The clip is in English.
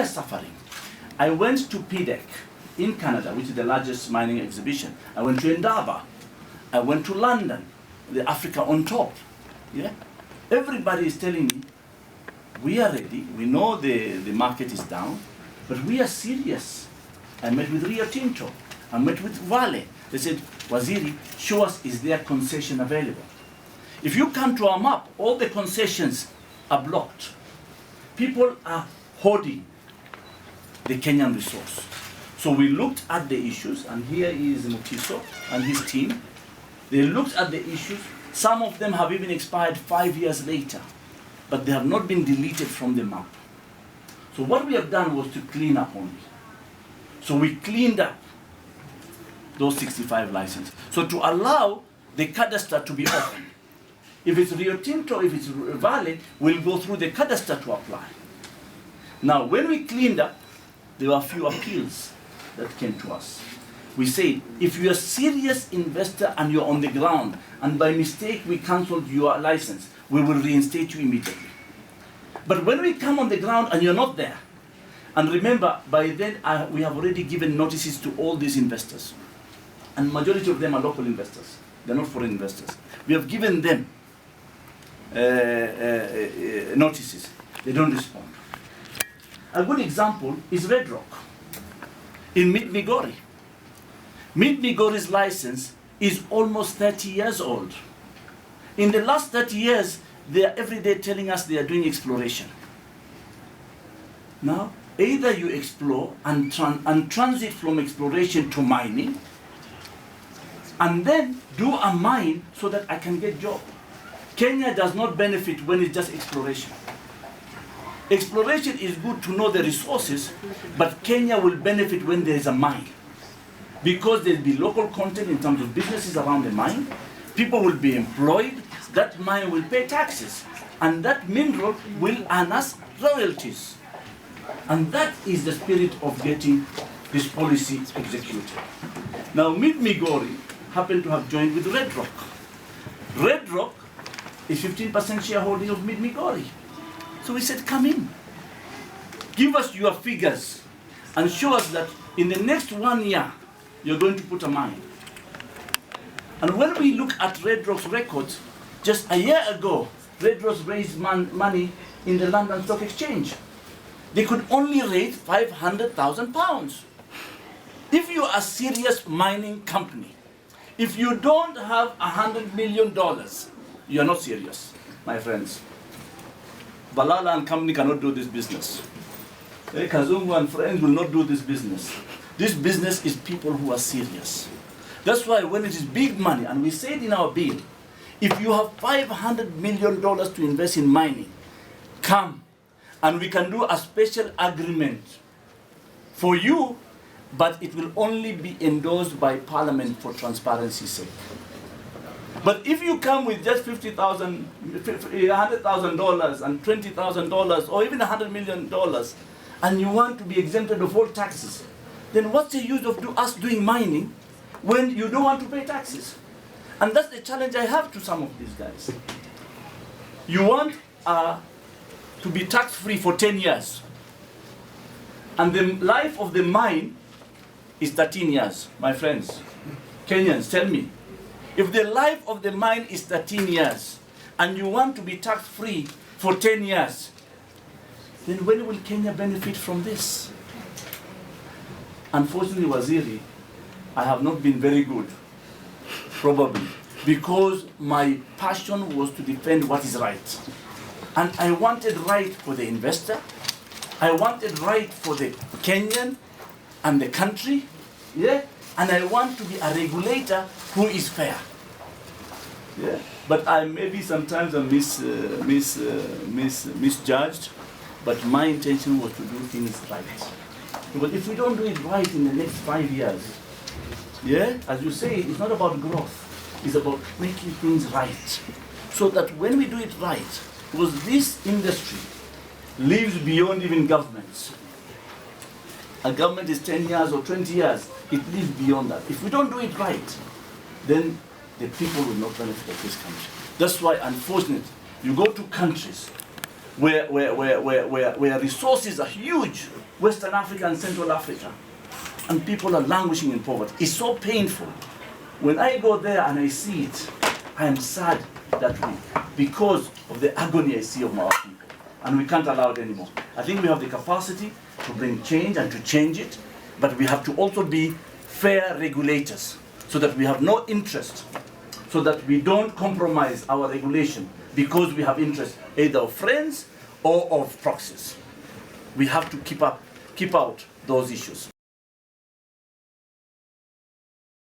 are suffering. I went to PDEC in Canada, which is the largest mining exhibition. I went to Indaba. I went to London, the Africa on top. Yeah? Everybody is telling me, we are ready, we know the market is down, but we are serious. I met with Rio Tinto, I met with Vale. They said, Waziri, show us, is there concession available? If you come to our map, all the concessions are blocked. People are hoarding the Kenyan resource. So we looked at the issues, and here is Mutiso and his team. They looked at the issues. Some of them have even expired 5 years later, but they have not been deleted from the map. So what we have done was to clean up only. So we cleaned up those 65 licenses. So to allow the cadastre to be open. If it's Rio Tinto, if it's Vale, we'll go through the cadastre to apply. Now, when we cleaned up, there were a few appeals that came to us. We said, if you're a serious investor and you're on the ground, and by mistake we cancelled your license, we will reinstate you immediately. But when we come on the ground and you're not there, and remember, by then we have already given notices to all these investors, and majority of them are local investors. They're not foreign investors. We have given them notices. They don't respond. A good example is Red Rock in Mid-Migori. Mid-Migori's license is almost 30 years old. In the last 30 years, they are every day telling us they are doing exploration. Now, either you explore and transit from exploration to mining, and then do a mine so that I can get job. Kenya does not benefit when it's just exploration. Exploration is good to know the resources, but Kenya will benefit when there is a mine. Because there will be local content in terms of businesses around the mine, people will be employed, that mine will pay taxes, and that mineral will earn us royalties. And that is the spirit of getting this policy executed. Now, Mid-Migori happened to have joined with Red Rock. Red Rock is 15% shareholding of Mid-Migori. So we said, come in. Give us your figures and show us that in the next 1 year, you're going to put a mine. And when we look at Red Rock's records, just a year ago, Red Rock raised money in the London Stock Exchange. They could only raise £500,000. If you are a serious mining company, if you don't have $100 million, you are not serious, my friends. Balala and company cannot do this business. Kazungu and friends will not do this business. This business is people who are serious. That's why when it is big money, and we said in our bill, if you have $500 million to invest in mining, come, and we can do a special agreement for you, but it will only be endorsed by Parliament for transparency's sake. But if you come with just $50,000, $100,000 and $20,000 or even $100 million and you want to be exempted of all taxes, then what's the use of us doing mining when you don't want to pay taxes? And that's the challenge I have to some of these guys. You want to be tax-free for 10 years. And the life of the mine is 13 years, my friends. Kenyans, tell me. If the life of the mine is 13 years, and you want to be tax-free for 10 years, then when will Kenya benefit from this? Unfortunately, Waziri, I have not been very good, probably, because my passion was to defend what is right. And I wanted right for the investor, I wanted right for the Kenyan and the country, yeah? And I want to be a regulator who is fair. Yeah? But maybe sometimes I'm misjudged, but my intention was to do things right. Because if we don't do it right in the next 5 years, yeah, as you say, it's not about growth, it's about making things right. So that when we do it right, because this industry lives beyond even governments. A government is 10 years or 20 years, it lives beyond that. If we don't do it right, then the people will not benefit of this country. That's why, unfortunately, you go to countries where resources are huge, Western Africa and Central Africa, and people are languishing in poverty. It's so painful. When I go there and I see it, I am sad that week because of the agony I see of our people. And we can't allow it anymore. I think we have the capacity to bring change and to change it, but we have to also be fair regulators so that we have no interest, so that we don't compromise our regulation because we have interest either of friends or of proxies. We have to keep out those issues.